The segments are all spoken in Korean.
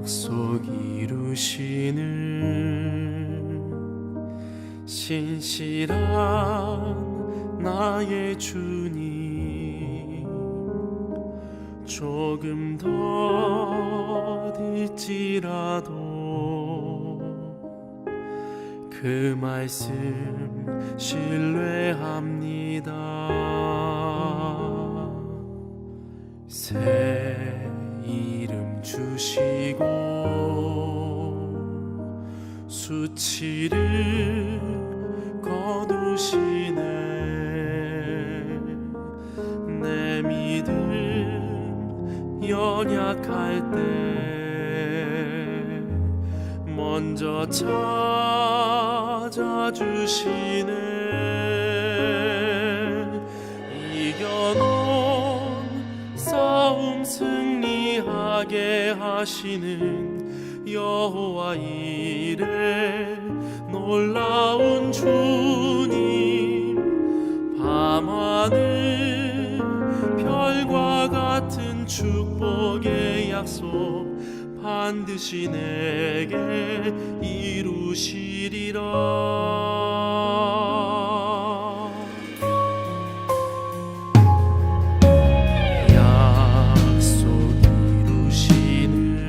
약속 이루시는 신실한 나의 주님, 조금 더 늦지라도 그 말씀 신뢰합니다. 새 이름 주시고 수치를 거두시네. 내 믿음 연약할 때 먼저 찾아주시네. 이겨놓은 싸움 승리하게 하시는 여호와 이레 놀라운 주님, 밤하늘 별과 같은 축복의 약속 반드시 내게 이루시리라. 약속 이루시는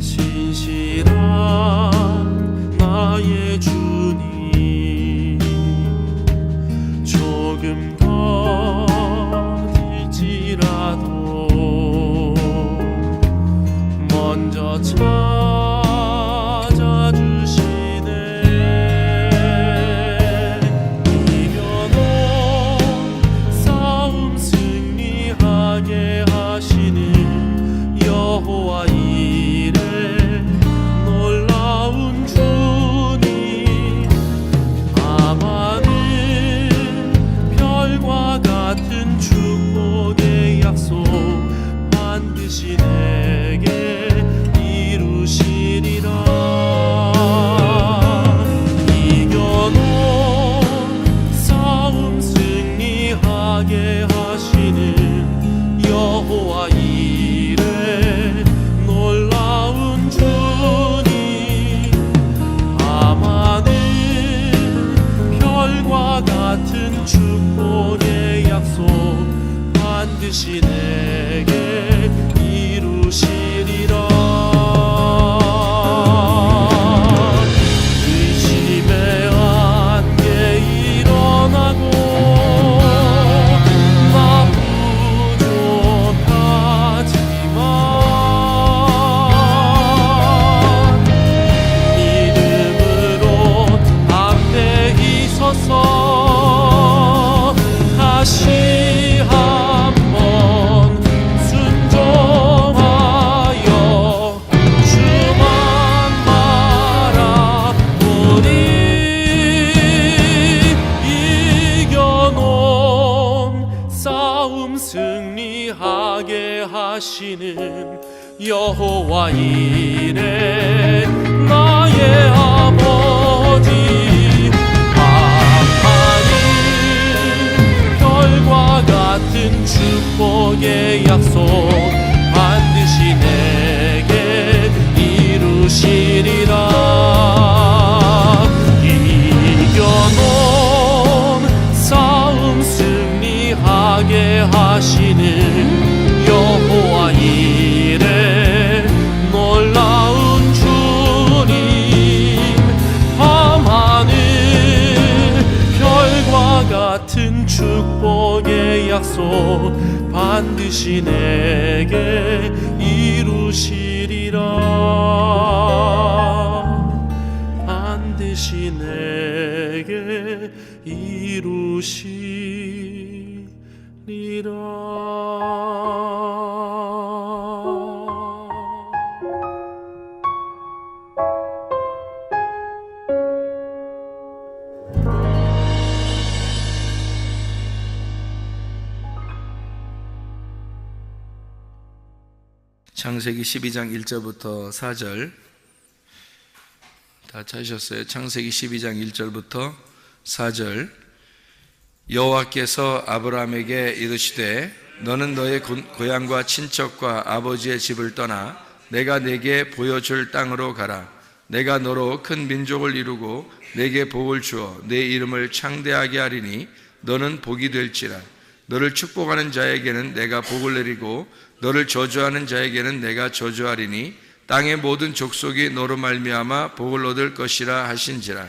신실한 나의 주님, 조금 더 들지라도 먼저 찾아주시네. 이겨놓은 싸움 승리하게 하시는 여호와 이레 놀라운 주님, 밤하늘 별과 같은 축복의 약속 반드시 내게 이루시리라. 이겨놓은 싸움 승리하게 하시는 여호와 이레 놀라운 주님, 밤하늘 별과 같은 축복의 약속 반드시 내게 이루시리라. 의심의 안개 일어나고 나 부족하지만 믿음으로 담대히 서서 다시 한번 순종하여 주만 바라보니, 이겨놓은 싸움 승리하게 하시는 여호와 이레 나의 아버지, 밤하늘 별과 같은 축복의 약속 반드시 내게 이루시리라. 이겨놓은 싸움 승리하게 하시는 여호와 이레 놀라운 주님, 밤하늘 별과 같은 축복의 약속 반드시 내게 이루시리라. 반드시 내게 이루시리라. 창세기 12장 1절부터 4절 다 찾으셨어요? 창세기 12장 1절부터 4절. 여호와께서 아브라함에게 이르시되 너는 너의 고향과 친척과 아버지의 집을 떠나 내가 네게 보여줄 땅으로 가라. 내가 너로 큰 민족을 이루고 네게 복을 주어 네 이름을 창대하게 하리니 너는 복이 될지라. 너를 축복하는 자에게는 내가 복을 내리고 너를 저주하는 자에게는 내가 저주하리니 땅의 모든 족속이 너로 말미암아 복을 얻을 것이라 하신지라.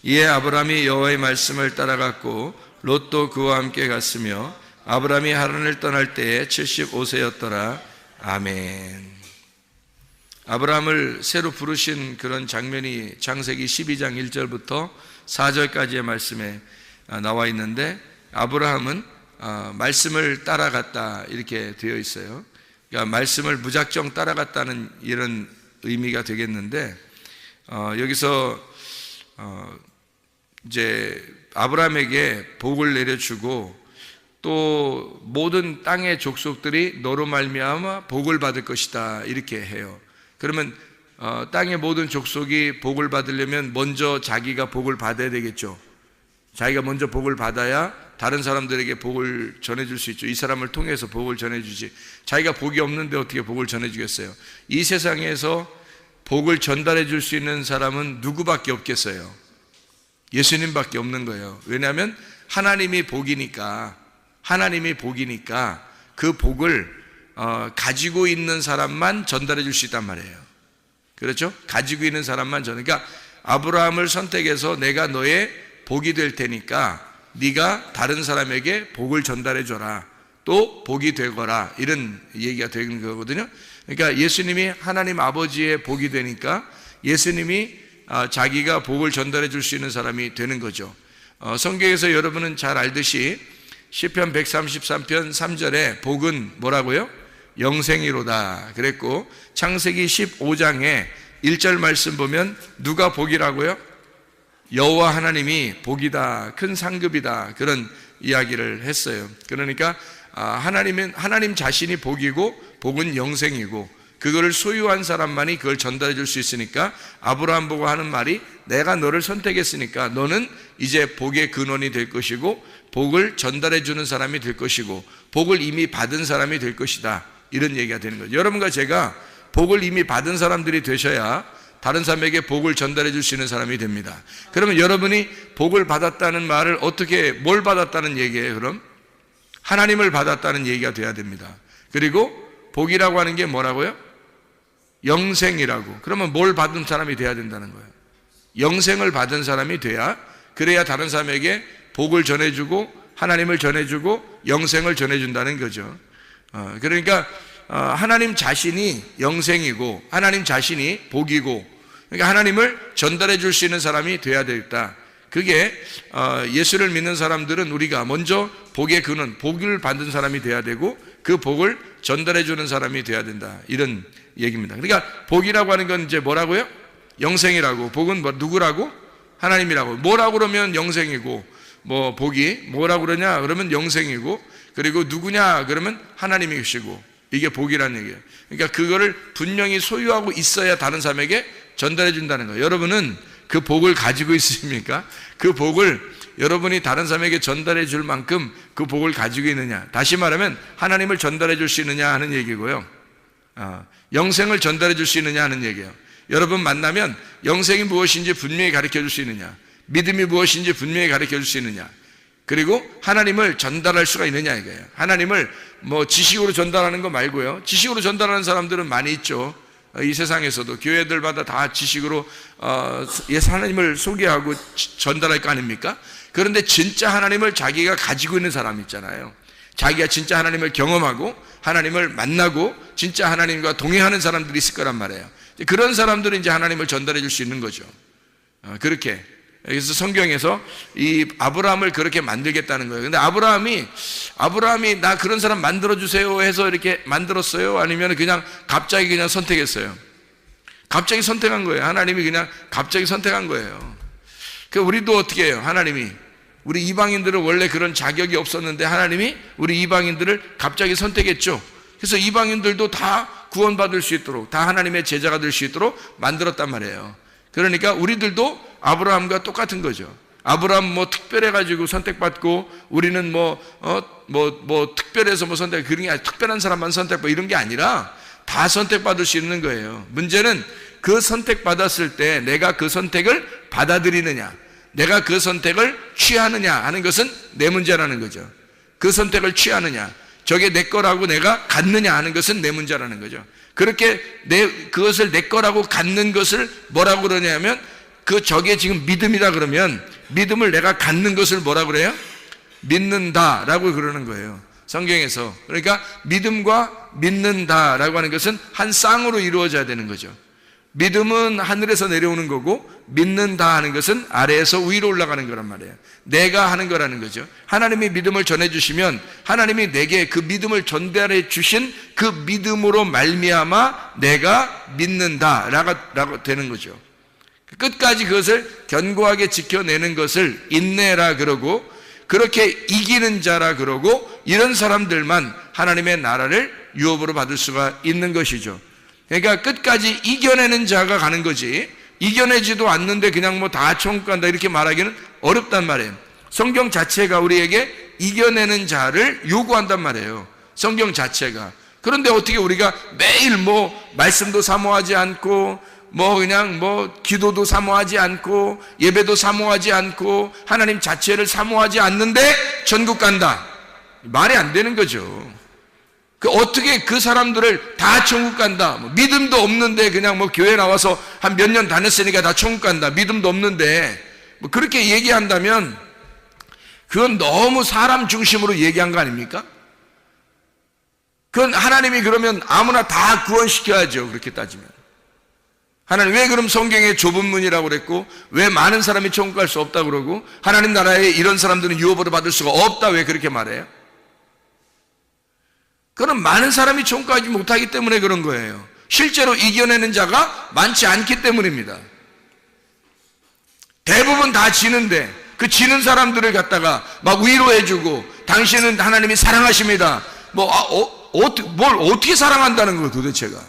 이에 아브라함이 여호와의 말씀을 따라갔고 롯도 그와 함께 갔으며 아브라함이 하란을 떠날 때에 75세였더라. 아멘. 아브라함을 새로 부르신 그런 장면이 창세기 12장 1절부터 4절까지의 말씀에 나와 있는데, 아브라함은 말씀을 따라갔다 이렇게 되어 있어요. 그러니까 말씀을 무작정 따라갔다는 이런 의미가 되겠는데, 여기서 이제 아브라함에게 복을 내려주고 또 모든 땅의 족속들이 너로 말미암아 복을 받을 것이다 이렇게 해요. 그러면 땅의 모든 족속이 복을 받으려면 먼저 자기가 복을 받아야 되겠죠. 자기가 먼저 복을 받아야 다른 사람들에게 복을 전해줄 수 있죠. 이 사람을 통해서 복을 전해주지, 자기가 복이 없는데 어떻게 복을 전해주겠어요? 이 세상에서 복을 전달해 줄 수 있는 사람은 누구밖에 없겠어요? 예수님밖에 없는 거예요. 왜냐하면 하나님이 복이니까 그 복을 가지고 있는 사람만 전달해 줄 수 있단 말이에요. 그렇죠? 가지고 있는 사람만 그러니까 아브라함을 선택해서 내가 너의 복이 될 테니까 네가 다른 사람에게 복을 전달해 줘라, 또 복이 되거라, 이런 얘기가 되는 거거든요. 그러니까 예수님이 하나님 아버지의 복이 되니까 예수님이 자기가 복을 전달해 줄 수 있는 사람이 되는 거죠. 성경에서 여러분은 잘 알듯이 시편 133편 3절에 복은 뭐라고요? 영생이로다 그랬고, 창세기 15장에 1절 말씀 보면 누가 복이라고요? 여호와 하나님이 복이다, 큰 상급이다, 그런 이야기를 했어요. 그러니까 하나님 자신이 복이고 복은 영생이고 그거를 소유한 사람만이 그걸 전달해 줄 수 있으니까 아브라함 보고 하는 말이, 내가 너를 선택했으니까 너는 이제 복의 근원이 될 것이고 복을 전달해 주는 사람이 될 것이고 복을 이미 받은 사람이 될 것이다, 이런 얘기가 되는 거죠. 여러분과 제가 복을 이미 받은 사람들이 되셔야 다른 사람에게 복을 전달해 줄 수 있는 사람이 됩니다. 그러면 여러분이 복을 받았다는 말을 어떻게, 뭘 받았다는 얘기예요? 그럼 하나님을 받았다는 얘기가 돼야 됩니다. 그리고 복이라고 하는 게 뭐라고요? 영생이라고. 그러면 뭘 받은 사람이 돼야 된다는 거예요? 영생을 받은 사람이 돼야, 그래야 다른 사람에게 복을 전해주고 하나님을 전해주고 영생을 전해준다는 거죠. 그러니까 하나님 자신이 영생이고 하나님 자신이 복이고, 그러니까 하나님을 전달해 줄 수 있는 사람이 돼야 되겠다. 그게 예수를 믿는 사람들은 우리가 먼저 복의 근원, 복을 받은 사람이 돼야 되고 그 복을 전달해 주는 사람이 돼야 된다, 이런 얘기입니다. 그러니까 복이라고 하는 건 이제 뭐라고요? 영생이라고. 복은 누구라고? 하나님이라고. 뭐라고 그러면 영생이고, 뭐 복이 뭐라고 그러냐 그러면 영생이고, 그리고 누구냐 그러면 하나님이시고, 이게 복이라는 얘기예요. 그러니까 그거를 분명히 소유하고 있어야 다른 사람에게 전달해 준다는 거예요. 여러분은 그 복을 가지고 있으십니까? 그 복을 여러분이 다른 사람에게 전달해 줄 만큼 그 복을 가지고 있느냐, 다시 말하면 하나님을 전달해 줄 수 있느냐 하는 얘기고요. 영생을 전달해 줄 수 있느냐 하는 얘기예요. 여러분 만나면 영생이 무엇인지 분명히 가르쳐 줄 수 있느냐, 믿음이 무엇인지 분명히 가르쳐 줄 수 있느냐, 그리고 하나님을 전달할 수가 있느냐 이거예요. 하나님을 뭐 지식으로 전달하는 거 말고요. 지식으로 전달하는 사람들은 많이 있죠. 이 세상에서도 교회들마다 다 지식으로 하나님을 소개하고 전달할 거 아닙니까? 그런데 진짜 하나님을 자기가 가지고 있는 사람 있잖아요. 자기가 진짜 하나님을 경험하고 하나님을 만나고 진짜 하나님과 동행하는 사람들이 있을 거란 말이에요. 그런 사람들은 이제 하나님을 전달해 줄 수 있는 거죠. 그렇게. 그래서 성경에서 이 아브라함을 그렇게 만들겠다는 거예요. 근데 아브라함이 나 그런 사람 만들어주세요 해서 이렇게 만들었어요? 아니면 그냥 갑자기 그냥 선택했어요? 갑자기 선택한 거예요. 하나님이 그냥 갑자기 선택한 거예요. 그 우리도 어떻게 해요? 하나님이 우리 이방인들은 원래 그런 자격이 없었는데 하나님이 우리 이방인들을 갑자기 선택했죠. 그래서 이방인들도 다 구원받을 수 있도록, 다 하나님의 제자가 될 수 있도록 만들었단 말이에요. 그러니까 우리들도 아브라함과 똑같은 거죠. 아브라함 뭐 특별해가지고 선택받고 우리는 뭐 특별해서 뭐 선택, 그런 게 아니라 특별한 사람만 선택받고 이런 게 아니라 다 선택받을 수 있는 거예요. 문제는 그 선택받았을 때 내가 그 선택을 받아들이느냐, 내가 그 선택을 취하느냐 하는 것은 내 문제라는 거죠. 그 선택을 취하느냐, 저게 내 거라고 내가 갖느냐 하는 것은 내 문제라는 거죠. 그렇게 그것을 내 거라고 갖는 것을 뭐라고 그러냐면, 저게 지금 믿음이다 그러면 믿음을 내가 갖는 것을 뭐라고 그래요? 믿는다라고 그러는 거예요, 성경에서. 그러니까 믿음과 믿는다라고 하는 것은 한 쌍으로 이루어져야 되는 거죠. 믿음은 하늘에서 내려오는 거고 믿는다 하는 것은 아래에서 위로 올라가는 거란 말이에요. 내가 하는 거라는 거죠. 하나님이 믿음을 전해주시면 하나님이 내게 그 믿음을 전달해 주신 그 믿음으로 말미암아 내가 믿는다라고 되는 거죠. 끝까지 그것을 견고하게 지켜내는 것을 인내라 그러고, 그렇게 이기는 자라 그러고, 이런 사람들만 하나님의 나라를 유업으로 받을 수가 있는 것이죠. 그러니까 끝까지 이겨내는 자가 가는 거지, 이겨내지도 않는데 그냥 뭐 다 천국 간다 이렇게 말하기는 어렵단 말이에요. 성경 자체가 우리에게 이겨내는 자를 요구한단 말이에요, 성경 자체가. 그런데 어떻게 우리가 매일 뭐 말씀도 사모하지 않고 그냥 기도도 사모하지 않고 예배도 사모하지 않고 하나님 자체를 사모하지 않는데 천국 간다, 말이 안 되는 거죠. 어떻게 그 사람들을 다 천국 간다, 믿음도 없는데 그냥 교회 나와서 한 몇 년 다녔으니까 다 천국 간다, 믿음도 없는데 그렇게 얘기한다면 그건 너무 사람 중심으로 얘기한 거 아닙니까? 그건 하나님이 그러면 아무나 다 구원시켜야죠, 그렇게 따지면. 하나님 왜 그럼 성경에 좁은 문이라고 그랬고, 왜 많은 사람이 천국 갈 수 없다고 그러고, 하나님 나라에 이런 사람들은 유업으로 받을 수가 없다 왜 그렇게 말해요? 그건 많은 사람이 천국 가지 못하기 때문에 그런 거예요. 실제로 이겨내는 자가 많지 않기 때문입니다. 대부분 다 지는데 그 지는 사람들을 갖다가 막 위로해주고, 당신은 하나님이 사랑하십니다, 뭘 어떻게 사랑한다는 거예요 도대체가.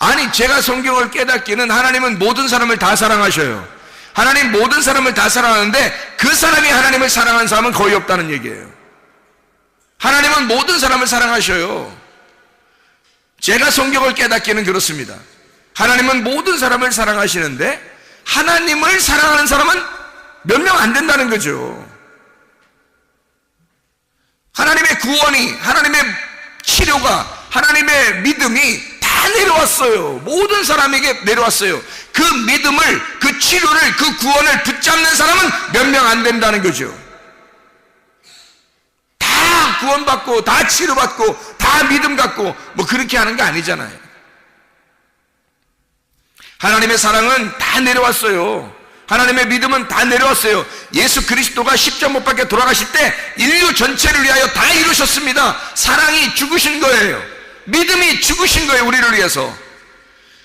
아니, 제가 성경을 깨닫기는 하나님은 모든 사람을 다 사랑하셔요. 하나님 모든 사람을 다 사랑하는데 그 사람이 하나님을 사랑하는 사람은 거의 없다는 얘기예요. 하나님은 모든 사람을 사랑하셔요. 제가 성경을 깨닫기는 그렇습니다. 하나님은 모든 사람을 사랑하시는데 하나님을 사랑하는 사람은 몇 명 안 된다는 거죠. 하나님의 구원이, 하나님의 치료가, 하나님의 믿음이 다 내려왔어요. 모든 사람에게 내려왔어요. 그 믿음을, 그 치료를, 그 구원을 붙잡는 사람은 몇 명 안 된다는 거죠. 다 구원받고 다 치료받고 다 믿음 갖고 그렇게 하는 게 아니잖아요. 하나님의 사랑은 다 내려왔어요. 하나님의 믿음은 다 내려왔어요. 예수 그리스도가 십자가 못 박혀 돌아가실 때 인류 전체를 위하여 다 이루셨습니다. 사랑이 죽으신 거예요. 믿음이 죽으신 거예요. 우리를 위해서.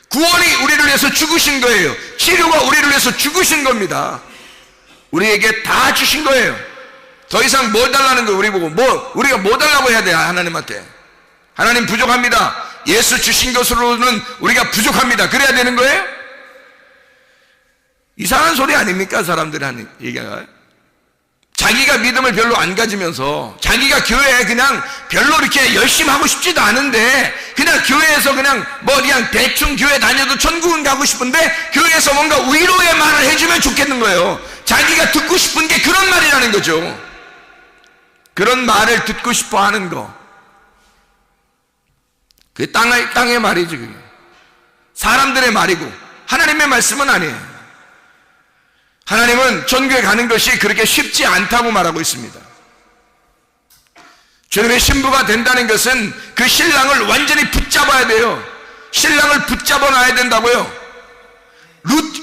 구원이 우리를 위해서 죽으신 거예요. 치료가 우리를 위해서 죽으신 겁니다. 우리에게 다 주신 거예요. 더 이상 뭘 달라는 거예요. 우리 보고 우리가 뭐 달라고 해야 돼요? 하나님한테. 하나님 부족합니다. 예수 주신 것으로는 우리가 부족합니다. 그래야 되는 거예요? 이상한 소리 아닙니까? 사람들이 하는 얘기가. 자기가 믿음을 별로 안 가지면서 자기가 교회에 그냥 별로 이렇게 열심히 하고 싶지도 않은데 그냥 교회에서 그냥 대충 교회 다녀도 천국은 가고 싶은데 교회에서 뭔가 위로의 말을 해주면 좋겠는 거예요. 자기가 듣고 싶은 게 그런 말이라는 거죠. 그런 말을 듣고 싶어 하는 거. 그게 땅의 말이지. 그게 사람들의 말이고 하나님의 말씀은 아니에요. 하나님은 천국에 가는 것이 그렇게 쉽지 않다고 말하고 있습니다. 주님의 신부가 된다는 것은 그 신랑을 완전히 붙잡아야 돼요. 신랑을 붙잡아 놔야 된다고요.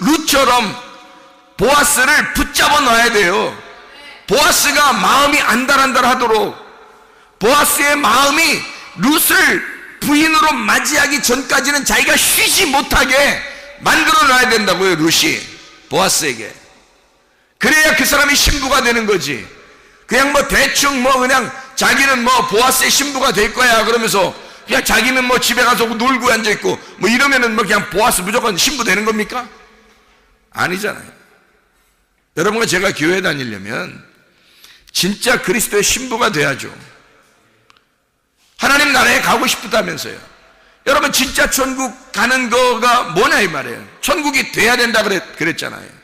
룻처럼 보아스를 붙잡아 놔야 돼요. 보아스가 마음이 안달안달하도록, 보아스의 마음이 룻을 부인으로 맞이하기 전까지는 자기가 쉬지 못하게 만들어 놔야 된다고요. 룻이 보아스에게. 그래야 그 사람이 신부가 되는 거지. 그냥 대충 그냥 자기는 보아스의 신부가 될 거야 그러면서 그냥 자기는 집에 가서 놀고 앉아있고 이러면은 그냥 보아스 무조건 신부 되는 겁니까? 아니잖아요. 여러분과 제가 교회 다니려면 진짜 그리스도의 신부가 돼야죠. 하나님 나라에 가고 싶다면서요. 여러분 진짜 천국 가는 거가 뭐냐 이 말이에요. 천국이 돼야 된다 그랬잖아요.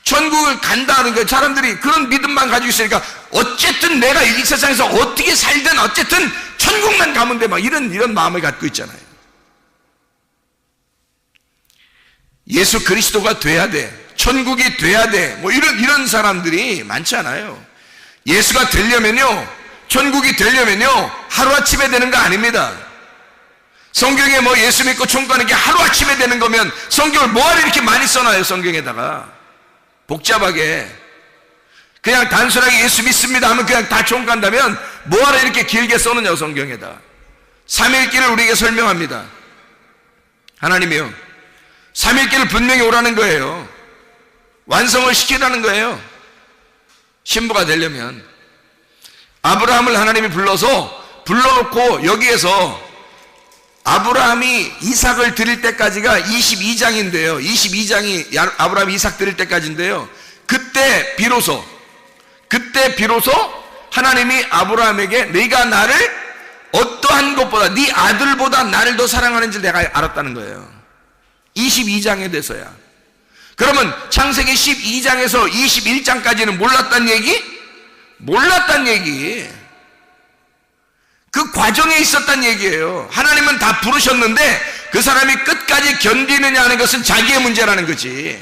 천국을 간다는 거예요. 사람들이 그런 믿음만 가지고 있으니까 어쨌든 내가 이 세상에서 어떻게 살든 어쨌든 천국만 가면 돼 막 이런 마음을 갖고 있잖아요. 예수 그리스도가 돼야 돼, 천국이 돼야 돼, 뭐 이런 사람들이 많잖아요. 예수가 되려면요, 천국이 되려면요 하루아침에 되는 거 아닙니다. 성경에 뭐 예수 믿고 천국 가는 게 하루아침에 되는 거면 성경을 뭐하러 이렇게 많이 써놔요. 성경에다가 복잡하게 그냥 단순하게 예수 믿습니다 하면 그냥 다 천국 간다면 뭐하러 이렇게 길게 써느냐고. 성경에다 삼위일체를 우리에게 설명합니다. 하나님이요 삼위일체를 분명히 오라는 거예요. 완성을 시키라는 거예요. 신부가 되려면 아브라함을 하나님이 불러놓고 여기에서 아브라함이 이삭을 드릴 때까지가 22장인데요 22장이 아브라함이 이삭 드릴 때까지인데요 그때 비로소 하나님이 아브라함에게 네가 나를 어떠한 것보다 네 아들보다 나를 더 사랑하는지 내가 알았다는 거예요. 22장에 돼서야. 그러면 창세기 12장에서 21장까지는 몰랐단 얘기? 몰랐단 얘기. 그 과정에 있었단 얘기예요. 하나님은 다 부르셨는데 그 사람이 끝까지 견디느냐 하는 것은 자기의 문제라는 거지.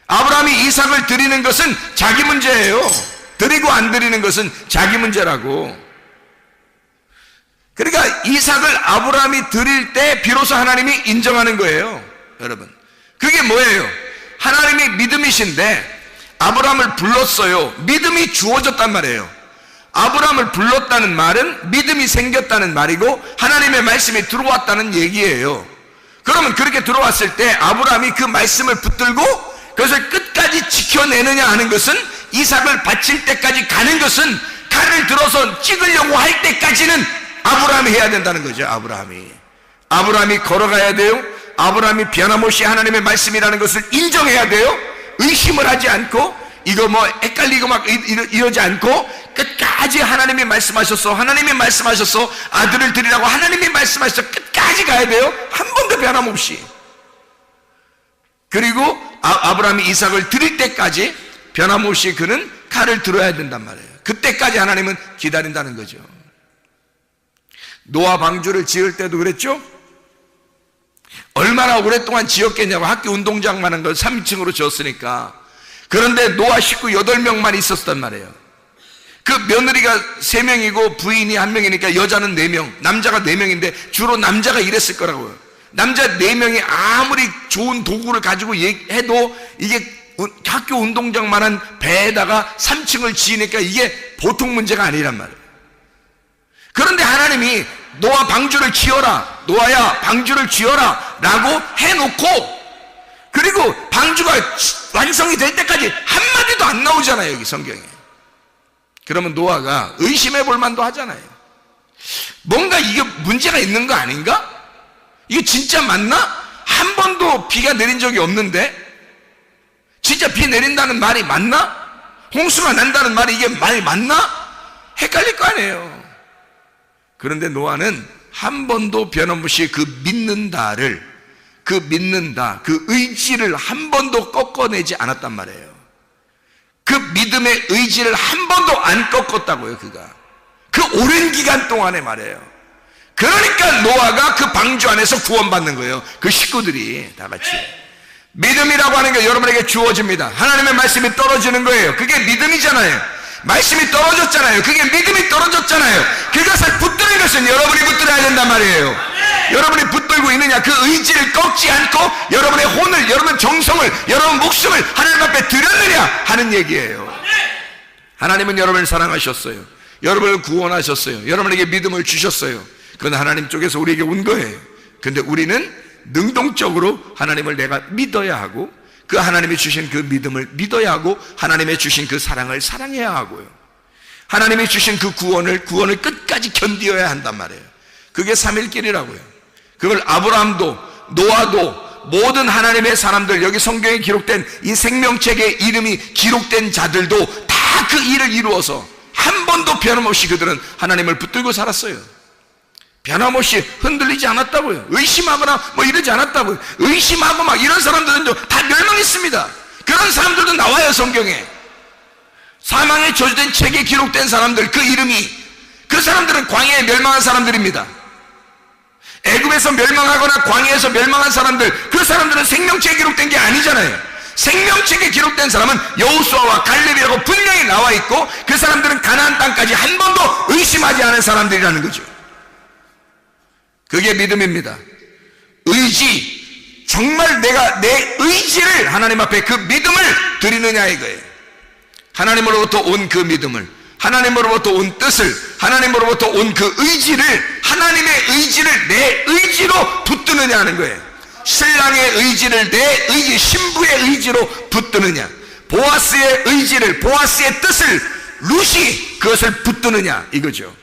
아브라함이 이삭을 드리는 것은 자기 문제예요. 드리고 안 드리는 것은 자기 문제라고. 그러니까 이삭을 아브라함이 드릴 때 비로소 하나님이 인정하는 거예요. 여러분 그게 뭐예요? 하나님이 믿음이신데 아브라함을 불렀어요. 믿음이 주어졌단 말이에요. 아브라함을 불렀다는 말은 믿음이 생겼다는 말이고 하나님의 말씀이 들어왔다는 얘기예요. 그러면 그렇게 들어왔을 때 아브라함이 그 말씀을 붙들고 그것을 끝까지 지켜내느냐 하는 것은 이삭을 바칠 때까지 가는 것은 칼을 들어서 찍으려고 할 때까지는 아브라함이 해야 된다는 거죠. 아브라함이 걸어가야 돼요. 아브라함이 변함없이 하나님의 말씀이라는 것을 인정해야 돼요. 의심을 하지 않고 이거 뭐 헷갈리고 막 이러지 않고 끝까지 하나님이 말씀하셨어. 아들을 드리라고 하나님이 말씀하셨어. 끝까지 가야 돼요. 한 번도 변함없이. 그리고 아브라함이 이삭을 드릴 때까지 변함없이 그는 칼을 들어야 된단 말이에요. 그때까지 하나님은 기다린다는 거죠. 노아 방주를 지을 때도 그랬죠. 얼마나 오랫동안 지었겠냐고. 학교 운동장만한 걸 3층으로 지었으니까. 그런데 노아 식구 8명만 있었단 말이에요. 그 며느리가 3명이고 부인이 1명이니까 여자는 4명, 남자가 4명인데 주로 남자가 일했을 거라고요. 남자 4명이 아무리 좋은 도구를 가지고 해도 이게 학교 운동장만한 배에다가 3층을 지으니까 이게 보통 문제가 아니란 말이에요. 그런데 하나님이 노아 방주를 지어라, 노아야 방주를 지어라 라고 해놓고 그리고 방주가 완성이 될 때까지 한마디도 안 나오잖아요, 여기 성경에. 그러면 노아가 의심해 볼 만도 하잖아요. 뭔가 이게 문제가 있는 거 아닌가? 이게 진짜 맞나? 한 번도 비가 내린 적이 없는데 진짜 비 내린다는 말이 맞나? 홍수가 난다는 말이 이게 말이 맞나? 헷갈릴 거 아니에요. 그런데 노아는 한 번도 변함없이 그 믿는다, 그 의지를 한 번도 꺾어내지 않았단 말이에요. 그 믿음의 의지를 한 번도 안 꺾었다고요, 그가. 그 오랜 기간 동안에 말이에요. 그러니까 노아가 그 방주 안에서 구원받는 거예요. 그 식구들이 다 같이. 믿음이라고 하는 게 여러분에게 주어집니다. 하나님의 말씀이 떨어지는 거예요. 그게 믿음이잖아요. 말씀이 떨어졌잖아요. 그게 믿음이 떨어졌잖아요. 그것을 붙드는 것은 여러분이 붙들어야 된단 말이에요. 여러분이 붙들고 있느냐, 그 의지를 꺾지 않고 여러분의 혼을, 여러분 정성을, 여러분 목숨을 하나님 앞에 드렸느냐 하는 얘기예요. 하나님은 여러분을 사랑하셨어요. 여러분을 구원하셨어요. 여러분에게 믿음을 주셨어요. 그건 하나님 쪽에서 우리에게 온 거예요. 근데 우리는 능동적으로 하나님을 내가 믿어야 하고 그 하나님이 주신 그 믿음을 믿어야 하고 하나님의 주신 그 사랑을 사랑해야 하고요. 하나님이 주신 그 구원을 끝까지 견디어야 한단 말이에요. 그게 삼일길이라고요. 그걸 아브라함도 노아도 모든 하나님의 사람들, 여기 성경에 기록된 이 생명책에 이름이 기록된 자들도 다 그 일을 이루어서 한 번도 변함없이 그들은 하나님을 붙들고 살았어요. 변함없이 흔들리지 않았다고요. 의심하거나 뭐 이러지 않았다고요. 의심하고 막 이런 사람들은 다 멸망했습니다. 그런 사람들도 나와요, 성경에. 사망에 저주된 책에 기록된 사람들, 그 이름이, 그 사람들은 광야에 멸망한 사람들입니다. 애굽에서 멸망하거나 광야에서 멸망한 사람들, 그 사람들은 생명책에 기록된 게 아니잖아요. 생명책에 기록된 사람은 여호수아와 갈렙이라고 분명히 나와 있고, 그 사람들은 가나안 땅까지 한 번도 의심하지 않은 사람들이라는 거죠. 그게 믿음입니다. 의지, 정말 내가 내 의지를 하나님 앞에 그 믿음을 드리느냐 이거예요. 하나님으로부터 온 그 믿음을, 하나님으로부터 온 뜻을, 하나님으로부터 온 그 의지를, 하나님의 의지를 내 의지로 붙드느냐 하는 거예요. 신랑의 의지를 내 의지, 신부의 의지로 붙드느냐, 보아스의 의지를, 보아스의 뜻을 룻이 그것을 붙드느냐 이거죠.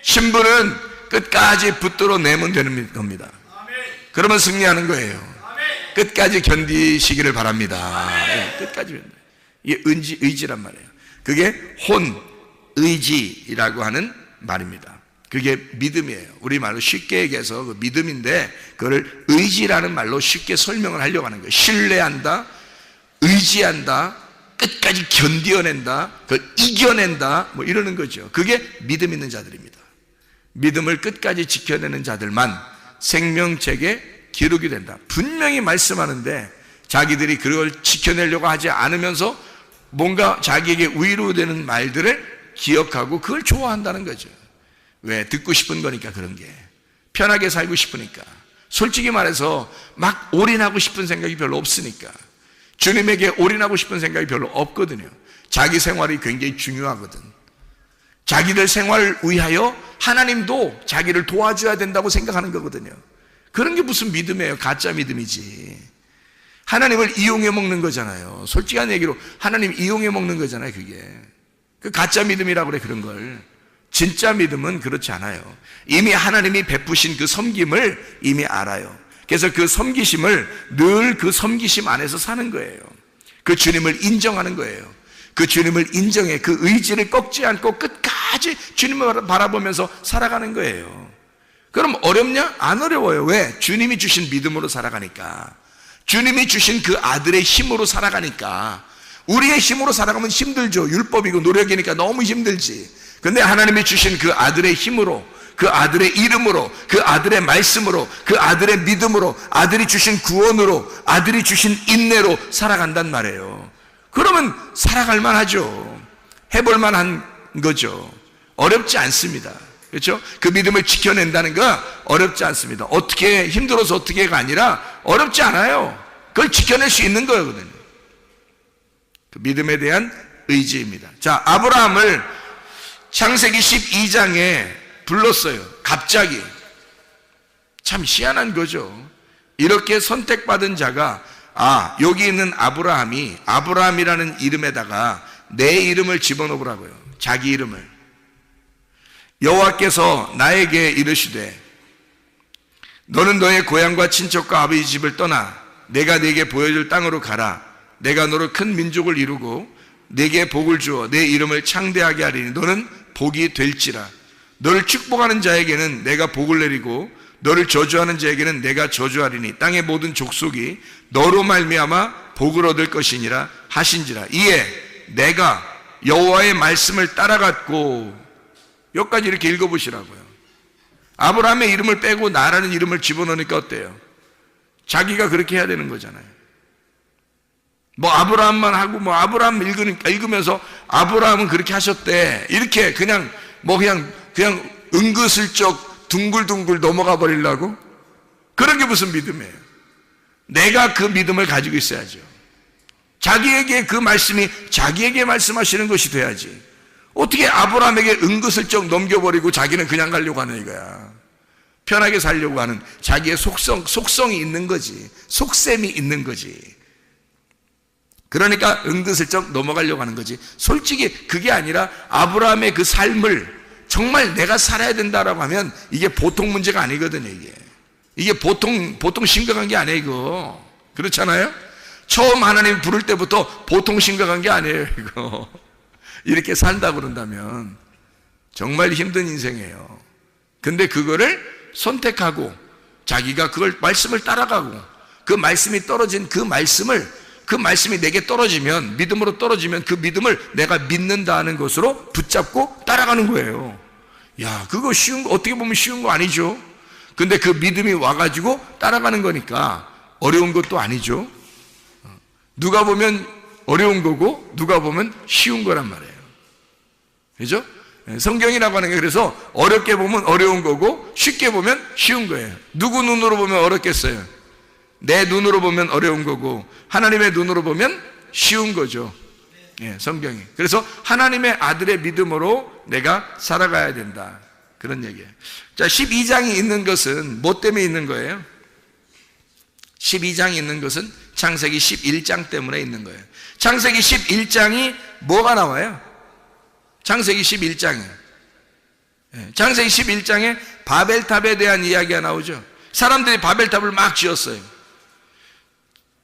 신부는 끝까지 붙들어 내면 되는 겁니다. 그러면 승리하는 거예요. 끝까지 견디시기를 바랍니다. 네, 끝까지. 이게 의지란 말이에요. 그게 혼의지라고 하는 말입니다. 그게 믿음이에요. 우리말로 쉽게 얘기해서 그 믿음인데, 그걸 의지라는 말로 쉽게 설명을 하려고 하는 거예요. 신뢰한다, 의지한다, 끝까지 견디어낸다, 그걸 이겨낸다, 뭐 이러는 거죠. 그게 믿음 있는 자들입니다. 믿음을 끝까지 지켜내는 자들만 생명책에 기록이 된다. 분명히 말씀하는데 자기들이 그걸 지켜내려고 하지 않으면서 뭔가 자기에게 위로되는 말들을 기억하고 그걸 좋아한다는 거죠. 왜? 듣고 싶은 거니까. 그런 게 편하게 살고 싶으니까. 솔직히 말해서 막 올인하고 싶은 생각이 별로 없으니까. 주님에게 올인하고 싶은 생각이 별로 없거든요. 자기 생활이 굉장히 중요하거든. 자기들 생활을 위하여 하나님도 자기를 도와줘야 된다고 생각하는 거거든요. 그런 게 무슨 믿음이에요? 가짜 믿음이지. 하나님을 이용해 먹는 거잖아요. 솔직한 얘기로 하나님 이용해 먹는 거잖아요. 그게 그 가짜 믿음이라고 그래. 그런 걸. 진짜 믿음은 그렇지 않아요. 이미 하나님이 베푸신 그 섬김을 이미 알아요. 그래서 그 섬기심을 늘 그 섬기심 안에서 사는 거예요. 그 주님을 인정하는 거예요. 그 주님을 인정해 그 의지를 꺾지 않고 끝까지 주님을 바라보면서 살아가는 거예요. 그럼 어렵냐? 안 어려워요. 왜? 주님이 주신 믿음으로 살아가니까. 주님이 주신 그 아들의 힘으로 살아가니까. 우리의 힘으로 살아가면 힘들죠. 율법이고 노력이니까 너무 힘들지. 근데 하나님이 주신 그 아들의 힘으로, 그 아들의 이름으로, 그 아들의 말씀으로, 그 아들의 믿음으로, 아들이 주신 구원으로, 아들이 주신 인내로 살아간단 말이에요. 그러면 살아갈 만하죠. 해볼 만한 거죠. 어렵지 않습니다. 그렇죠? 그 믿음을 지켜낸다는 거 어렵지 않습니다. 어떻게 힘들어서 어떻게가 아니라 어렵지 않아요. 그걸 지켜낼 수 있는 거거든요. 그 믿음에 대한 의지입니다. 자, 아브라함을 창세기 12장에 불렀어요. 갑자기. 참 희한한 거죠. 이렇게 선택받은 자가, 여기 있는 아브라함이 아브라함이라는 이름에다가 내 이름을 집어넣으라고요. 자기 이름을. 여호와께서 나에게 이르시되 너는 너의 고향과 친척과 아버지 집을 떠나 내가 네게 보여줄 땅으로 가라. 내가 너로 큰 민족을 이루고 네게 복을 주어 내 이름을 창대하게 하리니 너는 복이 될지라. 너를 축복하는 자에게는 내가 복을 내리고 너를 저주하는 자에게는 내가 저주하리니 땅의 모든 족속이 너로 말미암아 복을 얻을 것이니라 하신지라. 이에 내가 여호와의 말씀을 따라갔고, 여기까지 이렇게 읽어보시라고요. 아브라함의 이름을 빼고 나라는 이름을 집어넣으니까 어때요? 자기가 그렇게 해야 되는 거잖아요. 뭐 아브라함만 하고 뭐 아브라함 읽으면서 아브라함은 그렇게 하셨대, 이렇게 그냥 은근슬쩍 둥글둥글 넘어가 버리려고? 그런 게 무슨 믿음이에요? 내가 그 믿음을 가지고 있어야죠. 자기에게 그 말씀이 자기에게 말씀하시는 것이 돼야지. 어떻게 아브라함에게 은근슬쩍 넘겨버리고 자기는 그냥 가려고 하는 이거야. 편하게 살려고 하는 자기의 속성이 있는 거지. 속셈이 있는 거지. 그러니까 은근슬쩍 넘어가려고 하는 거지. 솔직히 그게 아니라 아브라함의 그 삶을 정말 내가 살아야 된다라고 하면 이게 보통 문제가 아니거든요. 이게 이게 보통 심각한 게 아니에요, 이거. 그렇잖아요? 처음 하나님 부를 때부터 보통 심각한 게 아니에요, 이거. 이렇게 산다 그런다면 정말 힘든 인생이에요. 근데 그거를 선택하고 자기가 그걸 말씀을 따라가고 그 말씀이 떨어진 그 말씀이 내게 떨어지면, 믿음으로 떨어지면 그 믿음을 내가 믿는다는 것으로 붙잡고 따라가는 거예요. 야, 그거 어떻게 보면 쉬운 거 아니죠? 근데 그 믿음이 와가지고 따라가는 거니까 어려운 것도 아니죠. 누가 보면 어려운 거고 누가 보면 쉬운 거란 말이에요. 그죠? 성경이라고 하는 게 그래서 어렵게 보면 어려운 거고 쉽게 보면 쉬운 거예요. 누구 눈으로 보면 어렵겠어요? 내 눈으로 보면 어려운 거고 하나님의 눈으로 보면 쉬운 거죠. 성경이. 그래서 하나님의 아들의 믿음으로 내가 살아가야 된다, 그런 얘기예요. 자, 12장이 있는 것은 뭐 때문에 있는 거예요? 12장이 있는 것은 창세기 11장 때문에 있는 거예요. 창세기 11장이 뭐가 나와요? 창세기 11장에 창세기 11장에 바벨탑에 대한 이야기가 나오죠. 사람들이 바벨탑을 막 지었어요.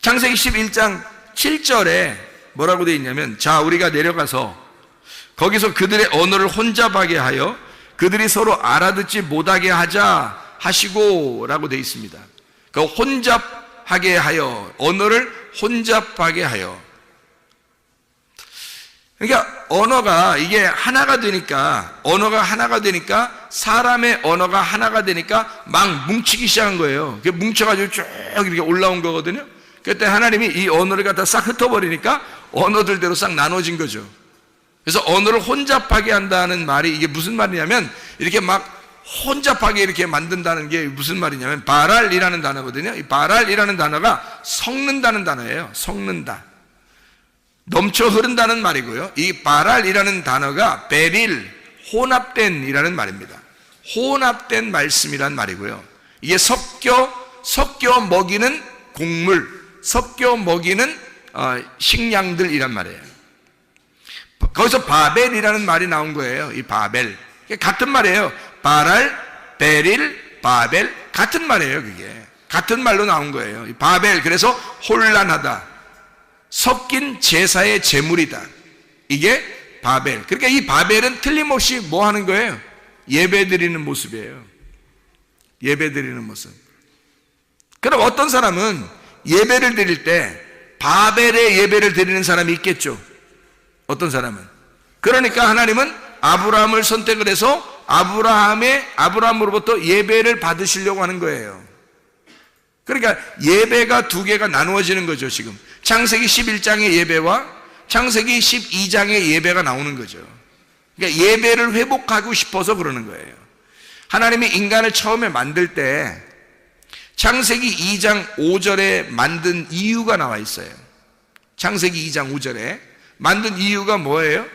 창세기 11장 7절에 뭐라고 되어 있냐면, 자, 우리가 내려가서 거기서 그들의 언어를 혼잡하게 하여 그들이 서로 알아듣지 못하게 하자 하시고 라고 되어 있습니다. 그 혼잡하게 하여, 언어를 혼잡하게 하여. 그러니까 언어가 이게 하나가 되니까, 사람의 언어가 하나가 되니까 막 뭉치기 시작한 거예요. 뭉쳐가지고 쭉 이렇게 올라온 거거든요. 그때 하나님이 이 언어를 갖다 싹 흩어버리니까 언어들대로 싹 나눠진 거죠. 그래서 언어를 혼잡하게 한다는 말이 이게 무슨 말이냐면, 이렇게 막 혼잡하게 이렇게 만든다는 게 무슨 말이냐면 바랄이라는 단어거든요. 이 바랄이라는 단어가 섞는다는 단어예요. 섞는다, 넘쳐 흐른다는 말이고요. 이 바랄이라는 단어가 베릴, 혼합된이라는 말입니다. 혼합된 말씀이란 말이고요. 이게 섞여 먹이는 곡물, 섞여 먹이는 식량들이란 말이에요. 거기서 바벨이라는 말이 나온 거예요. 이 바벨, 같은 말이에요. 바랄, 베릴, 바벨, 같은 말이에요. 그게 같은 말로 나온 거예요. 이 바벨, 그래서 혼란하다, 섞인 제사의 제물이다, 이게 바벨. 그러니까 이 바벨은 틀림없이 뭐 하는 거예요? 예배 드리는 모습이에요. 예배 드리는 모습. 그럼 어떤 사람은 예배를 드릴 때 바벨의 예배를 드리는 사람이 있겠죠. 어떤 사람은. 그러니까 하나님은 아브라함을 선택을 해서 아브라함으로부터 예배를 받으시려고 하는 거예요. 그러니까 예배가 두 개가 나누어지는 거죠. 지금 창세기 11장의 예배와 창세기 12장의 예배가 나오는 거죠. 그러니까 예배를 회복하고 싶어서 그러는 거예요. 하나님이 인간을 처음에 만들 때 창세기 2장 5절에 만든 이유가 나와 있어요. 창세기 2장 5절에 만든 이유가 뭐예요?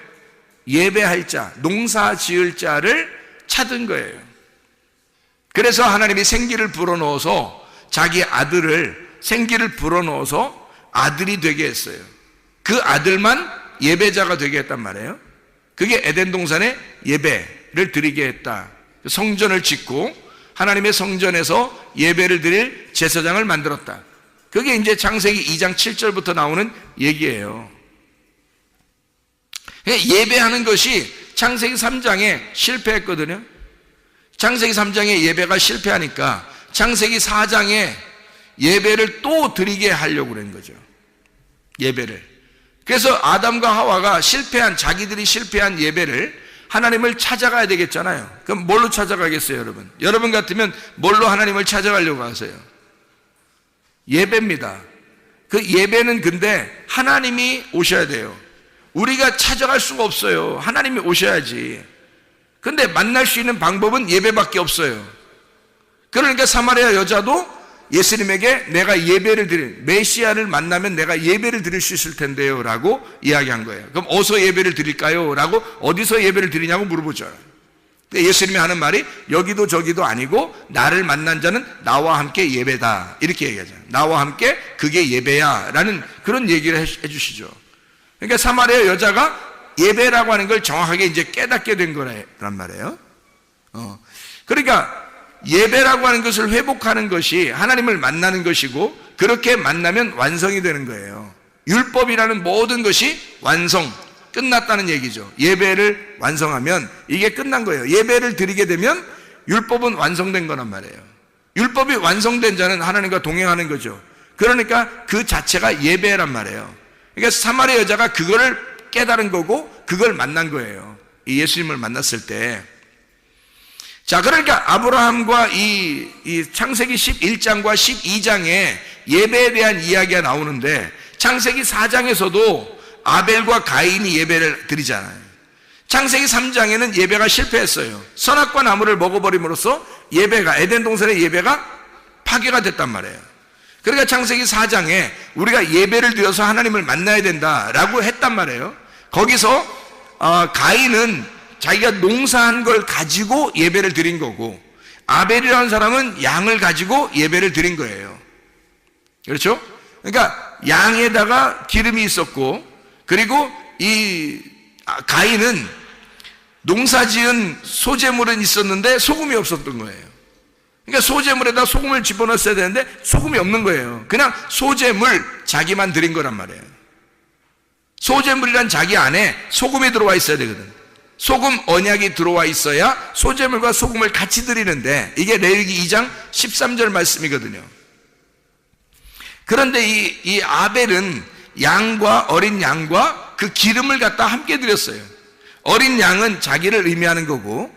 예배할 자, 농사 지을 자를 찾은 거예요. 그래서 하나님이 생기를 불어넣어서 자기 아들을, 생기를 불어넣어서 아들이 되게 했어요. 그 아들만 예배자가 되게 했단 말이에요. 그게 에덴 동산에 예배를 드리게 했다. 성전을 짓고 하나님의 성전에서 예배를 드릴 제사장을 만들었다. 그게 이제 창세기 2장 7절부터 나오는 얘기예요. 예배하는 것이 창세기 3장에 실패했거든요. 창세기 3장에 예배가 실패하니까 창세기 4장에 예배를 또 드리게 하려고 그런 거죠. 예배를. 그래서 아담과 하와가 자기들이 실패한 예배를 하나님을 찾아가야 되겠잖아요. 그럼 뭘로 찾아가겠어요, 여러분? 여러분 같으면 뭘로 하나님을 찾아가려고 하세요? 예배입니다. 그 예배는 근데 하나님이 오셔야 돼요. 우리가 찾아갈 수가 없어요. 하나님이 오셔야지. 근데 만날 수 있는 방법은 예배밖에 없어요. 그러니까 사마리아 여자도 예수님에게 내가 메시아를 만나면 내가 예배를 드릴 수 있을 텐데요 라고 이야기한 거예요. 그럼 어디서 예배를 드릴까요? 라고 어디서 예배를 드리냐고 물어보죠. 예수님이 하는 말이 여기도 저기도 아니고 나를 만난 자는 나와 함께 예배다, 이렇게 얘기하잖아요. 나와 함께 그게 예배야 라는 그런 얘기를 해주시죠. 그러니까 사마리아 여자가 예배라고 하는 걸 정확하게 이제 깨닫게 된 거란 말이에요. 그러니까 예배라고 하는 것을 회복하는 것이 하나님을 만나는 것이고, 그렇게 만나면 완성이 되는 거예요. 율법이라는 모든 것이 완성, 끝났다는 얘기죠. 예배를 완성하면 이게 끝난 거예요. 예배를 드리게 되면 율법은 완성된 거란 말이에요. 율법이 완성된 자는 하나님과 동행하는 거죠. 그러니까 그 자체가 예배란 말이에요. 그러니까 사마리아 여자가 그거를 깨달은 거고 그걸 만난 거예요. 이 예수님을 만났을 때. 자, 그러니까 아브라함과 이 창세기 11장과 12장에 예배에 대한 이야기가 나오는데, 창세기 4장에서도 아벨과 가인이 예배를 드리잖아요. 창세기 3장에는 예배가 실패했어요. 선악과 나무를 먹어버림으로써 예배가, 에덴 동산의 예배가 파괴가 됐단 말이에요. 그러니까 창세기 4장에 우리가 예배를 드려서 하나님을 만나야 된다라고 했단 말이에요. 거기서 가인은 자기가 농사한 걸 가지고 예배를 드린 거고, 아벨이라는 사람은 양을 가지고 예배를 드린 거예요. 그렇죠? 그러니까 양에다가 기름이 있었고, 그리고 이 가인은 농사지은 소재물은 있었는데 소금이 없었던 거예요. 그러니까 소재물에다 소금을 집어넣었어야 되는데 소금이 없는 거예요. 그냥 소재물 자기만 드린 거란 말이에요. 소재물이란 자기 안에 소금이 들어와 있어야 되거든. 소금 언약이 들어와 있어야 소재물과 소금을 같이 드리는데, 이게 레위기 2장 13절 말씀이거든요. 그런데 이 아벨은 양과 어린 양과 그 기름을 갖다 함께 드렸어요. 어린 양은 자기를 의미하는 거고,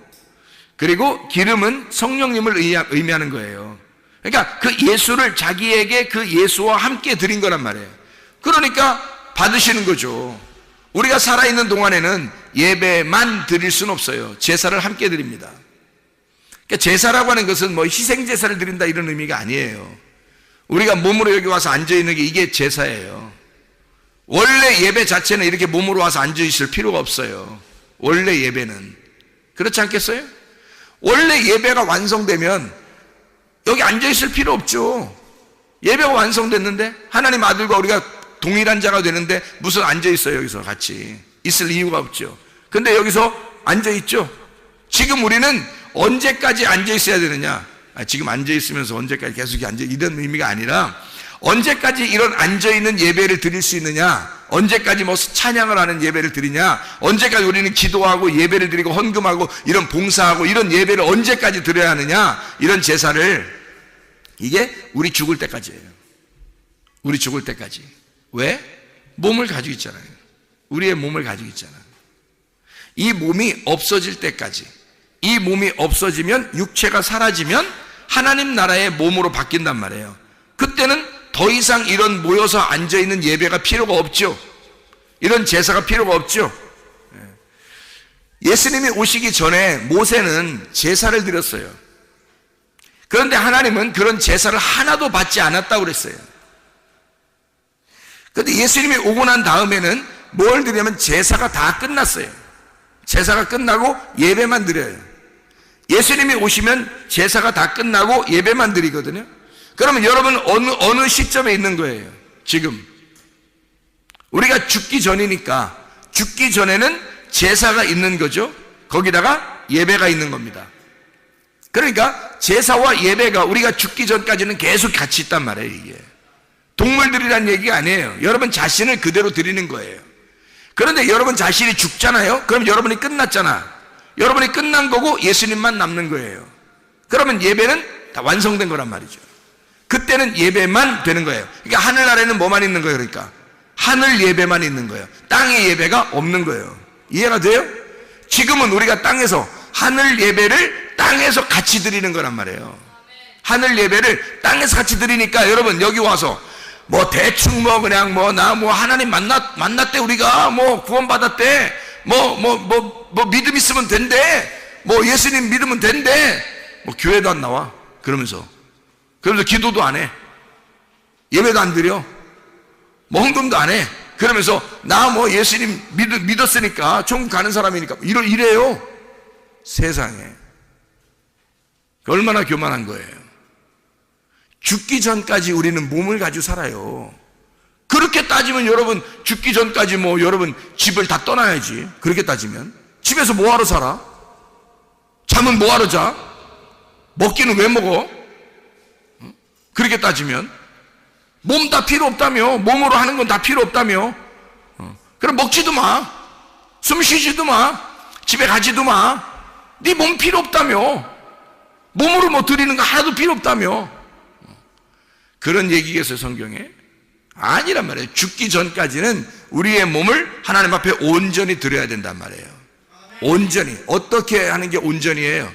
그리고 기름은 성령님을 의미하는 거예요. 그러니까 그 예수를 자기에게 그 예수와 함께 드린 거란 말이에요. 그러니까 받으시는 거죠. 우리가 살아있는 동안에는 예배만 드릴 수는 없어요. 제사를 함께 드립니다. 그러니까 제사라고 하는 것은 뭐 희생제사를 드린다 이런 의미가 아니에요. 우리가 몸으로 여기 와서 앉아있는 게 이게 제사예요. 원래 예배 자체는 이렇게 몸으로 와서 앉아있을 필요가 없어요. 원래 예배는. 그렇지 않겠어요? 원래 예배가 완성되면 여기 앉아있을 필요 없죠. 예배가 완성됐는데 하나님 아들과 우리가 동일한 자가 되는데 무슨 앉아있어요? 여기서 같이 있을 이유가 없죠. 근데 여기서 앉아있죠. 지금 우리는 언제까지 앉아있어야 되느냐? 지금 앉아있으면서 언제까지 계속 앉아, 이런 의미가 아니라 언제까지 이런 앉아있는 예배를 드릴 수 있느냐? 언제까지 뭐 찬양을 하는 예배를 드리냐? 언제까지 우리는 기도하고 예배를 드리고 헌금하고 이런 봉사하고 이런 예배를 언제까지 드려야 하느냐? 이런 제사를, 이게 우리 죽을 때까지예요. 우리 죽을 때까지. 왜? 몸을 가지고 있잖아요. 우리의 몸을 가지고 있잖아요. 이 몸이 없어질 때까지. 이 몸이 없어지면, 육체가 사라지면 하나님 나라의 몸으로 바뀐단 말이에요. 그때는 더 이상 이런 모여서 앉아있는 예배가 필요가 없죠. 이런 제사가 필요가 없죠. 예수님이 오시기 전에 모세는 제사를 드렸어요. 그런데 하나님은 그런 제사를 하나도 받지 않았다고 그랬어요. 그런데 예수님이 오고 난 다음에는 뭘 드리냐면 제사가 다 끝났어요. 제사가 끝나고 예배만 드려요. 예수님이 오시면 제사가 다 끝나고 예배만 드리거든요. 그러면 여러분 어느 시점에 있는 거예요? 지금 우리가 죽기 전이니까, 죽기 전에는 제사가 있는 거죠. 거기다가 예배가 있는 겁니다. 그러니까 제사와 예배가 우리가 죽기 전까지는 계속 같이 있단 말이에요. 이게 동물들이란 얘기가 아니에요. 여러분 자신을 그대로 드리는 거예요. 그런데 여러분 자신이 죽잖아요. 그럼 여러분이 끝났잖아. 여러분이 끝난 거고 예수님만 남는 거예요. 그러면 예배는 다 완성된 거란 말이죠. 그때는 예배만 되는 거예요. 그러니까 하늘나라에는 뭐만 있는 거예요? 그러니까 하늘 예배만 있는 거예요. 땅의 예배가 없는 거예요. 이해가 돼요? 지금은 우리가 땅에서 하늘 예배를 땅에서 같이 드리는 거란 말이에요. 하늘 예배를 땅에서 같이 드리니까 여러분 여기 와서 뭐 대충 뭐 그냥 뭐 나 뭐 하나님 만났대, 우리가 뭐 구원받았대, 뭐 믿음 있으면 된대, 뭐 예수님 믿으면 된대, 뭐 교회도 안 나와. 그러면서 기도도 안 해. 예배도 안 드려. 뭐 헌금도 안 해. 그러면서 나 뭐 예수님 믿었으니까 천국 가는 사람이니까 이래요. 세상에. 얼마나 교만한 거예요. 죽기 전까지 우리는 몸을 가지고 살아요. 그렇게 따지면 여러분 죽기 전까지 뭐 여러분 집을 다 떠나야지. 그렇게 따지면 집에서 뭐하러 살아? 잠은 뭐하러 자? 먹기는 왜 먹어? 그렇게 따지면 몸 다 필요 없다며. 몸으로 하는 건 다 필요 없다며. 그럼 먹지도 마. 숨 쉬지도 마. 집에 가지도 마. 네 몸 필요 없다며. 몸으로 뭐 드리는 거 하나도 필요 없다며. 그런 얘기겠어요, 성경에? 아니란 말이에요. 죽기 전까지는 우리의 몸을 하나님 앞에 온전히 드려야 된단 말이에요. 온전히. 어떻게 하는 게 온전이에요?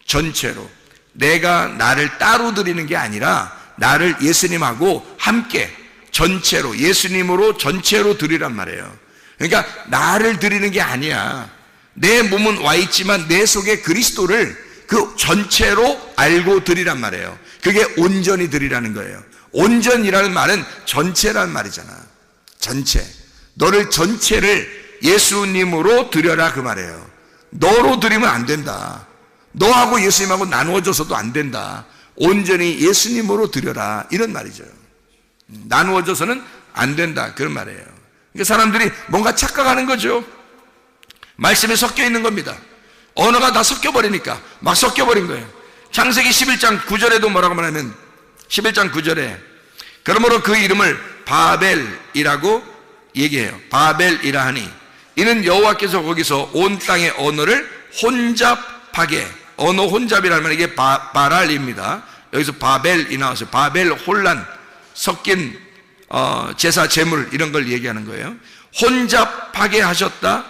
전체로. 내가 나를 따로 드리는 게 아니라 나를 예수님하고 함께 전체로, 예수님으로 전체로 드리란 말이에요. 그러니까 나를 드리는 게 아니야. 내 몸은 와 있지만 내 속에 그리스도를 그 전체로 알고 드리란 말이에요. 그게 온전히 드리라는 거예요. 온전이라는 말은 전체라는 말이잖아. 전체. 너를 전체를 예수님으로 드려라 그 말이에요. 너로 드리면 안 된다. 너하고 예수님하고 나누어져서도 안 된다. 온전히 예수님으로 드려라 이런 말이죠. 나누어져서는 안 된다 그런 말이에요. 그러니까 사람들이 뭔가 착각하는 거죠. 말씀에 섞여 있는 겁니다. 언어가 다 섞여버리니까 막 섞여버린 거예요. 창세기 11장 9절에도 뭐라고 말하면 11장 9절에 그러므로 그 이름을 바벨이라고 얘기해요. 바벨이라 하니 이는 여호와께서 거기서 온 땅의 언어를 혼잡하게, 언어 혼잡이라는 말 이게 바랄입니다. 여기서 바벨이 나와서 바벨 혼란 섞인 제사 제물 이런 걸 얘기하는 거예요. 혼잡하게 하셨다.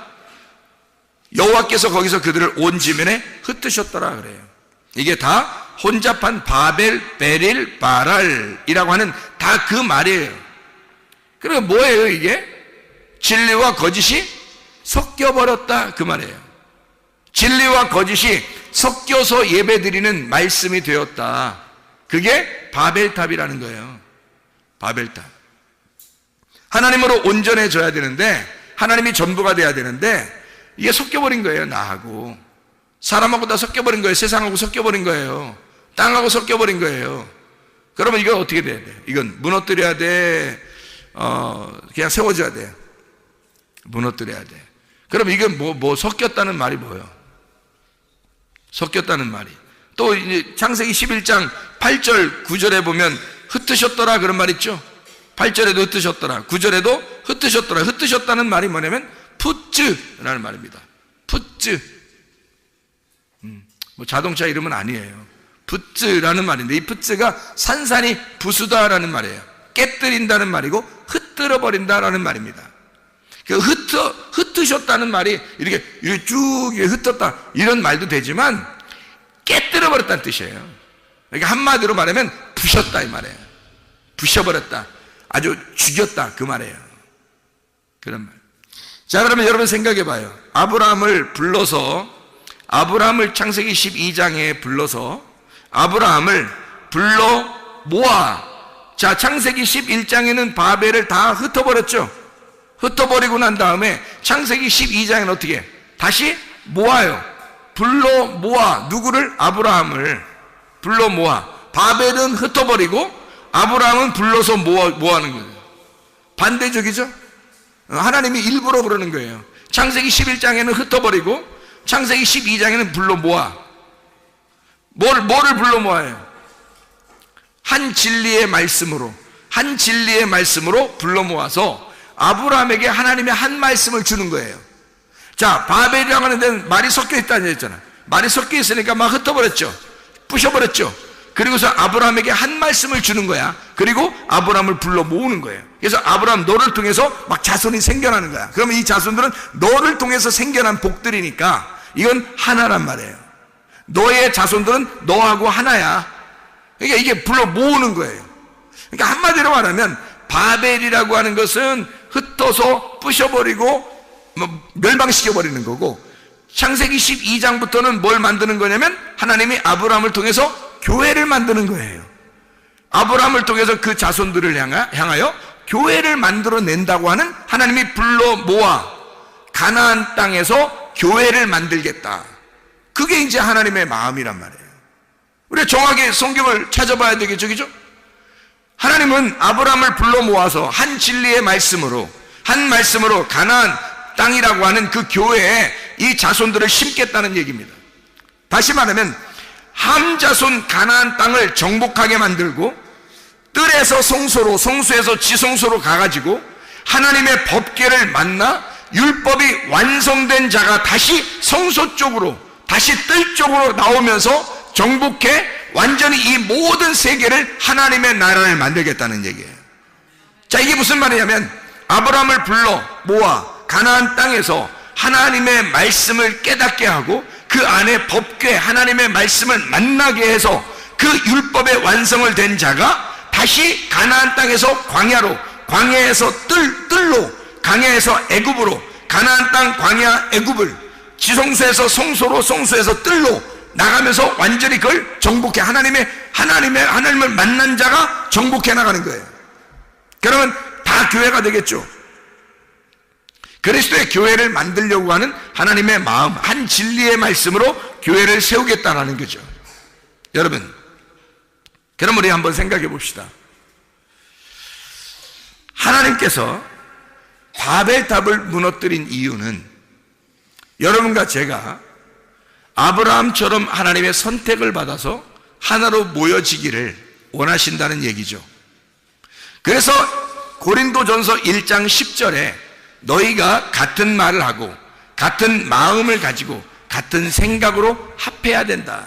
여호와께서 거기서 그들을 온 지면에 흩으셨더라 그래요. 이게 다 혼잡한 바벨, 베릴, 바랄이라고 하는 다 그 말이에요. 그리고 뭐예요 이게? 진리와 거짓이 섞여버렸다 그 말이에요. 진리와 거짓이 섞여서 예배드리는 말씀이 되었다. 그게 바벨탑이라는 거예요. 바벨탑. 하나님으로 온전해져야 되는데, 하나님이 전부가 돼야 되는데 이게 섞여버린 거예요. 나하고 사람하고 다 섞여버린 거예요. 세상하고 섞여버린 거예요. 땅하고 섞여버린 거예요. 그러면 이건 어떻게 돼야 돼? 이건 무너뜨려야 돼? 그냥 세워져야 돼? 무너뜨려야 돼. 그럼 이건 뭐 섞였다는 말이 뭐예요? 섞였다는 말이 또 이제 창세기 11장 8절 9절에 보면 흩으셨더라 그런 말 있죠. 8절에도 흩으셨더라, 9절에도 흩으셨더라. 흩으셨다는 말이 뭐냐면 푸츠라는 말입니다. 푸츠. 뭐 자동차 이름은 아니에요. 푸츠라는 말인데 이 푸츠가 산산이 부수다라는 말이에요. 깨뜨린다는 말이고 흩뜨려 버린다라는 말입니다. 그 흩으셨다는 말이 이렇게 쭉 흩었다 이런 말도 되지만 깨뜨려 버렸다는 뜻이에요. 그러니까 한마디로 말하면 부셨다 이 말이에요. 부셔버렸다, 아주 죽였다 그 말이에요. 그런 말. 자, 그러면 여러분 생각해 봐요. 아브라함을 창세기 12장에 불러서 아브라함을 불러 모아. 자, 창세기 11장에는 바벨을 다 흩어버렸죠. 흩어버리고 난 다음에 창세기 12장에는 어떻게 다시 모아요. 불러 모아. 누구를? 아브라함을 불러 모아. 바벨은 흩어버리고 아브라함은 불러서 모아는 거예요. 반대적이죠. 하나님이 일부러 그러는 거예요. 창세기 11장에는 흩어버리고 창세기 12장에는 불러 모아. 뭐를 불러 모아요? 한 진리의 말씀으로 불러 모아서 아브라함에게 하나님의 한 말씀을 주는 거예요. 자, 바벨이라고 하는 데는 말이 섞여 있다는 얘기잖아. 말이 섞여 있으니까 막 흩어버렸죠. 부셔버렸죠. 그리고서 아브라함에게 한 말씀을 주는 거야. 그리고 아브라함을 불러 모으는 거예요. 그래서 아브라함 너를 통해서 막 자손이 생겨나는 거야. 그러면 이 자손들은 너를 통해서 생겨난 복들이니까 이건 하나란 말이에요. 너의 자손들은 너하고 하나야. 그러니까 이게 불러 모으는 거예요. 그러니까 한마디로 말하면 바벨이라고 하는 것은 흩어서 부셔버리고 멸망시켜버리는 거고, 창세기 12장부터는 뭘 만드는 거냐면 하나님이 아브라함을 통해서 교회를 만드는 거예요. 아브라함을 통해서 그 자손들을 향하여 교회를 만들어낸다고 하는, 하나님이 불러 모아 가나안 땅에서 교회를 만들겠다. 그게 이제 하나님의 마음이란 말이에요. 우리가 정확히 성경을 찾아봐야 되겠죠, 그죠? 하나님은 아브라함을 불러 모아서 한 진리의 말씀으로 가나안 땅이라고 하는 그 교회에 이 자손들을 심겠다는 얘기입니다. 다시 말하면 함 자손 가나안 땅을 정복하게 만들고 뜰에서 성소로, 성소에서 지성소로 가가지고 하나님의 법궤를 만나 율법이 완성된 자가 다시 성소 쪽으로, 다시 뜰 쪽으로 나오면서 정복해 완전히 이 모든 세계를 하나님의 나라를 만들겠다는 얘기예요. 자, 이게 무슨 말이냐면 아브라함을 불러 모아 가나안 땅에서 하나님의 말씀을 깨닫게 하고 그 안에 법궤 하나님의 말씀을 만나게 해서 그 율법의 완성을 된 자가 다시 가나안 땅에서 광야로, 광야에서 뜰로, 광야에서 애굽으로, 가나안 땅 광야 애굽을 지성소에서 성소로, 성소에서 뜰로 나가면서 완전히 그걸 정복해 하나님을 만난 자가 정복해 나가는 거예요. 그러면 다 교회가 되겠죠. 그리스도의 교회를 만들려고 하는 하나님의 마음, 한 진리의 말씀으로 교회를 세우겠다라는 거죠. 여러분, 그럼 우리 한번 생각해 봅시다. 하나님께서 바벨탑을 무너뜨린 이유는 여러분과 제가 아브라함처럼 하나님의 선택을 받아서 하나로 모여지기를 원하신다는 얘기죠. 그래서 고린도전서 1장 10절에 너희가 같은 말을 하고 같은 마음을 가지고 같은 생각으로 합해야 된다.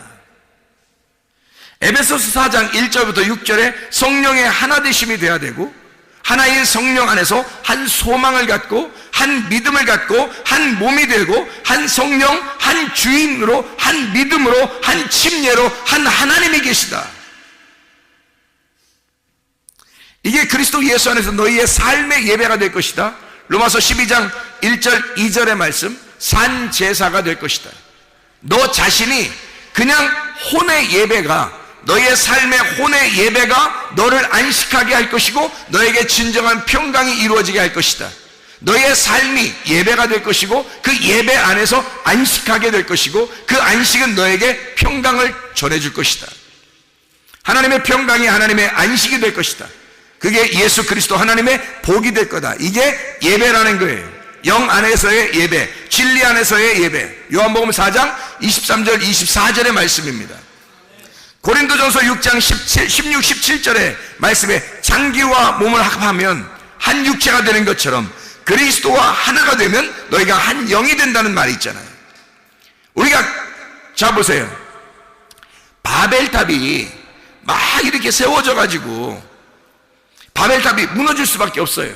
에베소서 4장 1절부터 6절에 성령의 하나되심이 되어야 되고 하나인 성령 안에서 한 소망을 갖고 한 믿음을 갖고 한 몸이 되고 한 성령, 한 주인으로, 한 믿음으로, 한 침례로 한 하나님이 계시다. 이게 그리스도 예수 안에서 너희의 삶의 예배가 될 것이다. 로마서 12장 1절 2절의 말씀, 산 제사가 될 것이다. 너 자신이 그냥 혼의 예배가, 너의 삶의 혼의 예배가 너를 안식하게 할 것이고 너에게 진정한 평강이 이루어지게 할 것이다. 너의 삶이 예배가 될 것이고 그 예배 안에서 안식하게 될 것이고 그 안식은 너에게 평강을 전해줄 것이다. 하나님의 평강이 하나님의 안식이 될 것이다. 그게 예수 그리스도 하나님의 복이 될 거다. 이게 예배라는 거예요. 영 안에서의 예배, 진리 안에서의 예배. 요한복음 4장 23절 24절의 말씀입니다. 고린도전서 6장 16, 17절의 말씀에 장기와 몸을 합하면 한 육체가 되는 것처럼 그리스도와 하나가 되면 너희가 한 영이 된다는 말이 있잖아요. 우리가 자 보세요. 바벨탑이 막 이렇게 세워져 가지고 바벨탑이 무너질 수밖에 없어요.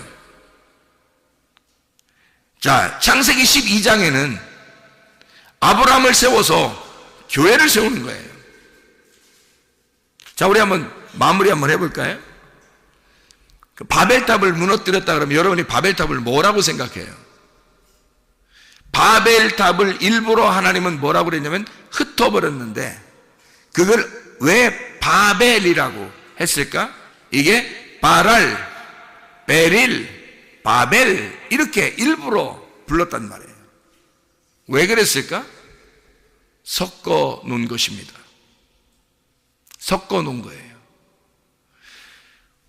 자, 창세기 12장에는 아브라함을 세워서 교회를 세우는 거예요. 자, 우리 한번 마무리 한번 해볼까요? 그 바벨탑을 무너뜨렸다 그러면 여러분이 바벨탑을 뭐라고 생각해요? 바벨탑을 일부러 하나님은 뭐라고 그랬냐면 흩어버렸는데 그걸 왜 바벨이라고 했을까? 이게 바랄, 베릴, 바벨 이렇게 일부러 불렀단 말이에요. 왜 그랬을까? 섞어 놓은 것입니다. 섞어 놓은 거예요.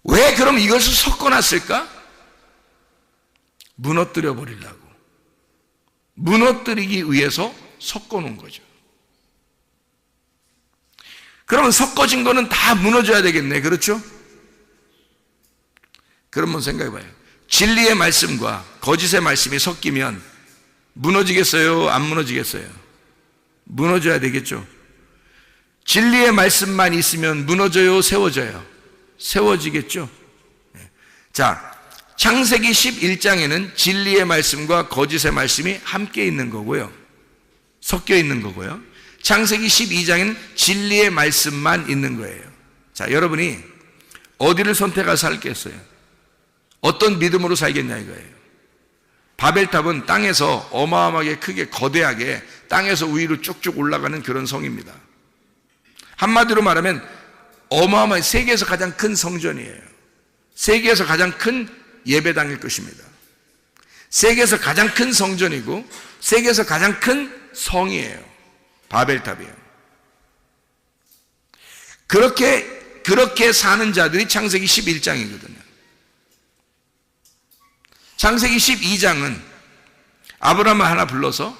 왜 그럼 이것을 섞어 놨을까? 무너뜨려 버리려고. 무너뜨리기 위해서 섞어 놓은 거죠. 그러면 섞어진 거는 다 무너져야 되겠네. 그렇죠? 그러면 생각해 봐요. 진리의 말씀과 거짓의 말씀이 섞이면 무너지겠어요? 안 무너지겠어요? 무너져야 되겠죠. 진리의 말씀만 있으면 무너져요? 세워져요? 세워지겠죠. 자, 창세기 11장에는 진리의 말씀과 거짓의 말씀이 함께 있는 거고요, 섞여 있는 거고요. 창세기 12장에는 진리의 말씀만 있는 거예요. 자, 여러분이 어디를 선택해서 살겠어요? 어떤 믿음으로 살겠냐 이거예요. 바벨탑은 땅에서 어마어마하게 크게 거대하게 땅에서 위로 쭉쭉 올라가는 그런 성입니다. 한마디로 말하면 어마어마한 세계에서 가장 큰 성전이에요. 세계에서 가장 큰 예배당일 것입니다. 세계에서 가장 큰 성전이고 세계에서 가장 큰 성이에요. 바벨탑이에요. 그렇게 사는 자들이 창세기 11장이거든요. 창세기 12장은 아브라함을 하나 불러서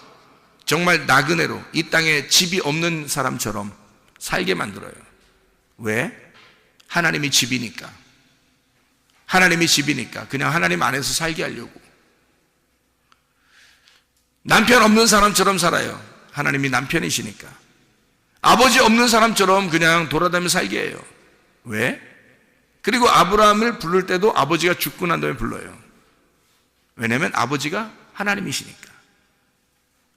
정말 나그네로 이 땅에 집이 없는 사람처럼 살게 만들어요. 왜? 하나님이 집이니까. 하나님이 집이니까 그냥 하나님 안에서 살게 하려고. 남편 없는 사람처럼 살아요. 하나님이 남편이시니까. 아버지 없는 사람처럼 그냥 돌아다니며 살게 해요. 왜? 그리고 아브라함을 부를 때도 아버지가 죽고 난 다음에 불러요. 왜냐하면 아버지가 하나님이시니까.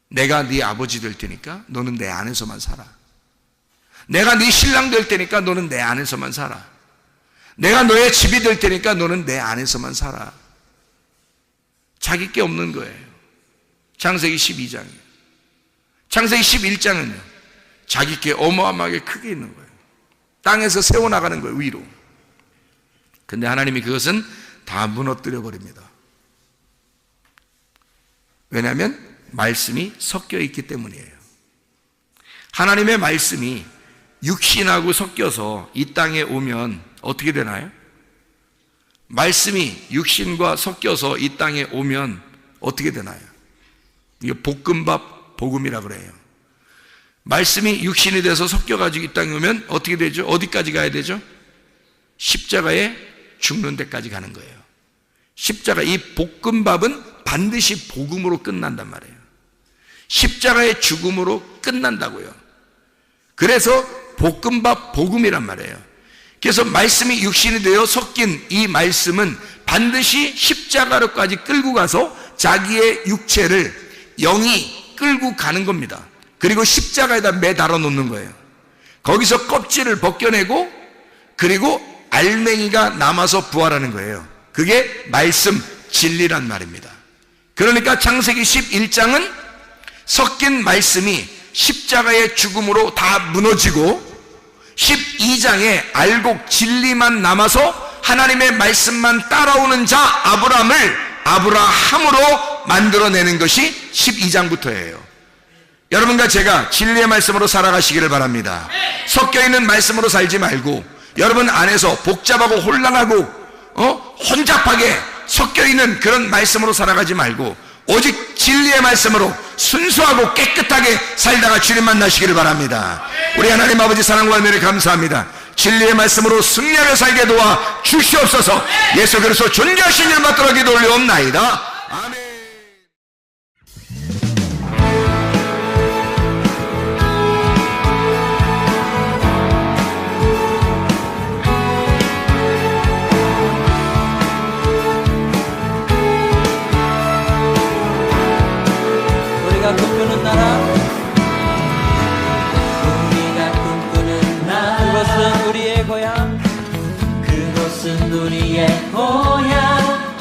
내가 네 아버지 될 테니까 너는 내 안에서만 살아. 내가 네 신랑 될 테니까 너는 내 안에서만 살아. 내가 너의 집이 될 테니까 너는 내 안에서만 살아. 자기 게 없는 거예요. 창세기 12장이에요. 창세기 11장은요, 자기 게 어마어마하게 크게 있는 거예요. 땅에서 세워나가는 거예요, 위로. 근데 하나님이 그것은 다 무너뜨려 버립니다. 왜냐하면 말씀이 섞여 있기 때문이에요. 하나님의 말씀이 육신하고 섞여서 이 땅에 오면 어떻게 되나요? 말씀이 육신과 섞여서 이 땅에 오면 어떻게 되나요? 이게 볶음밥 복음이라 그래요. 말씀이 육신이 돼서 섞여가지고 이 땅에 오면 어떻게 되죠? 어디까지 가야 되죠? 십자가에 죽는 데까지 가는 거예요. 십자가, 이 볶음밥은 반드시 복음으로 끝난단 말이에요. 십자가의 죽음으로 끝난다고요. 그래서 볶음밥 복음이란 말이에요. 그래서 말씀이 육신이 되어 섞인 이 말씀은 반드시 십자가로까지 끌고 가서 자기의 육체를 영이 끌고 가는 겁니다. 그리고 십자가에다 매달아 놓는 거예요. 거기서 껍질을 벗겨내고 그리고 알맹이가 남아서 부활하는 거예요. 그게 말씀, 진리란 말입니다. 그러니까 창세기 11장은 섞인 말씀이 십자가의 죽음으로 다 무너지고 12장에 알곡 진리만 남아서 하나님의 말씀만 따라오는 자 아브라함으로 만들어내는 것이 12장부터예요. 여러분과 제가 진리의 말씀으로 살아가시기를 바랍니다. 섞여있는 말씀으로 살지 말고 여러분 안에서 복잡하고 혼란하고 혼잡하게 섞여있는 그런 말씀으로 살아가지 말고 오직 진리의 말씀으로 순수하고 깨끗하게 살다가 주님 만나시기를 바랍니다. 우리 하나님 아버지 사랑과 은혜를 감사합니다. 진리의 말씀으로 승리하며 살게 도와 주시옵소서. 예수 그리스도 존귀하신 이름 받들어 기도 올리옵나이다. 아멘. 우리가 꿈꾸는 나라, 우리가 꿈꾸는 나라, 그것은 우리의 고향, 그곳은 우리의 고향.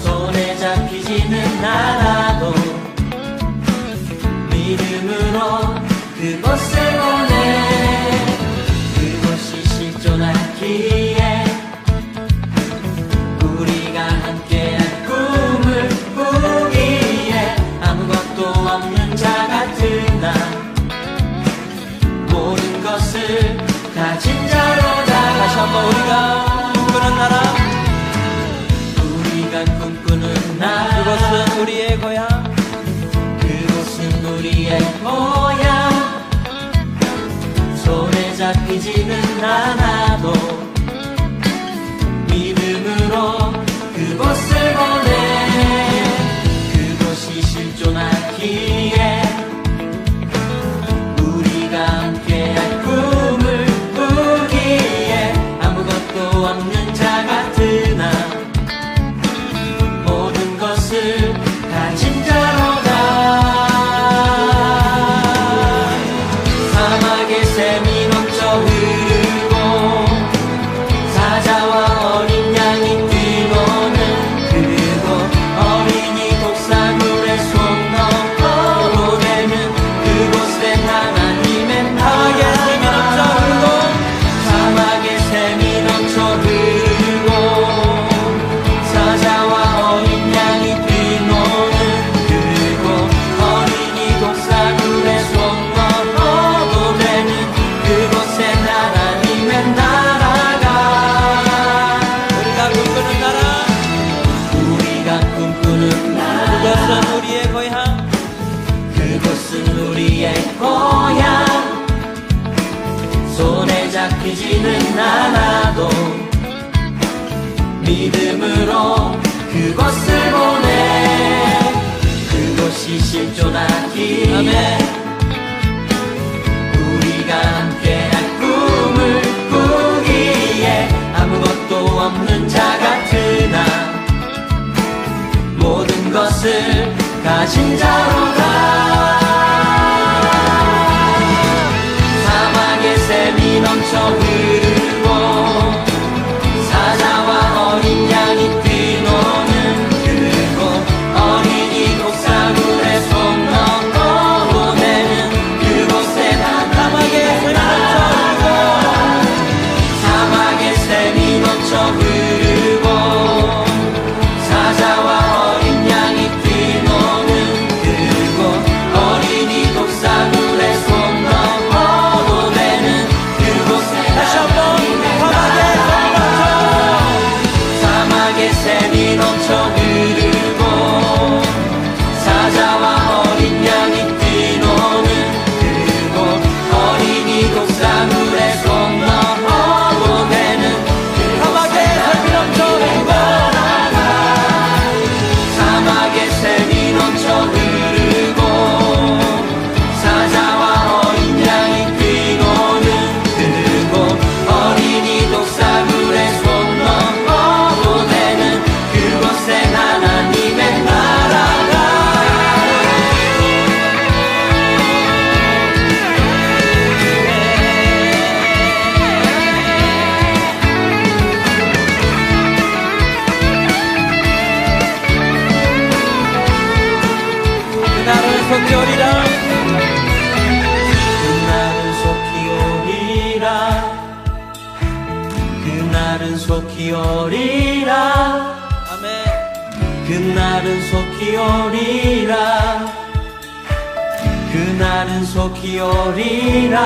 손에 잡히지는 않아도 믿음으로 그곳을 보내. 그곳이 실존하기에 우리가 함께한 꿈을 꾸기에 아무것도 없는 자 같은 나, 모든 것을 가진 자로다. 다시 한번 우리가 꿈꾸는 나라, 우리가 꿈꾸는 나라, 그곳은 우리의 고향, 그곳은 우리의 고향. 손에 잡히지는 않아도 믿음으로 그곳을 보내. 그곳이 실존하기에 우리가 함께한 꿈을 꾸기에 아무것도 없는 자 같은 나, 모든 것을 가진 자로다. 사막의 샘이 넘쳐 흐르고 잡히지는 않아도 믿음으로 그곳을 보내 그곳이 실존하기에 우리가 함께할 꿈을 꾸기에 아무것도 없는 자 같으나 모든 것을 가진 자로다 사막의 샘이 넘쳐 흐르고 사자와 어린 양이 뛰노는 그곳 어린이 독사물에 손 넣고 내는 그곳에 사막의 샘이 넘쳐 사막의 샘이 넘쳐 흐르고 사자와 어린 양이 뛰노는 그곳 어린이 독사물에 손 넣고 내는 그곳에 다시 한번 사막의 샘이 넘쳐 흐르고 사자와 어린 양이 뛰노는 그곳 어린이 독사물에 손 넣고 내는 사막의 샘이 넘쳐 흐르고 사막의 샘이 넘쳐 흐르고 사자와 어린 양이 뛰노는 그곳 어린이 독사물에 손 넣고 내는 그곳에 하나님의 나라가 그날은 속히 오리라 그날은 속히 오리라 그날은 속히 오리라 아멘 그날은 속히 오리라 그날은 속히 오리라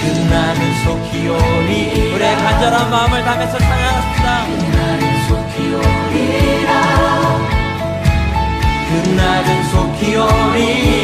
그날은 속히 오리라 우리의 간절한 마음을 담아서 찬양합시다 그날은 속히 오리라 그날은 속히 오리라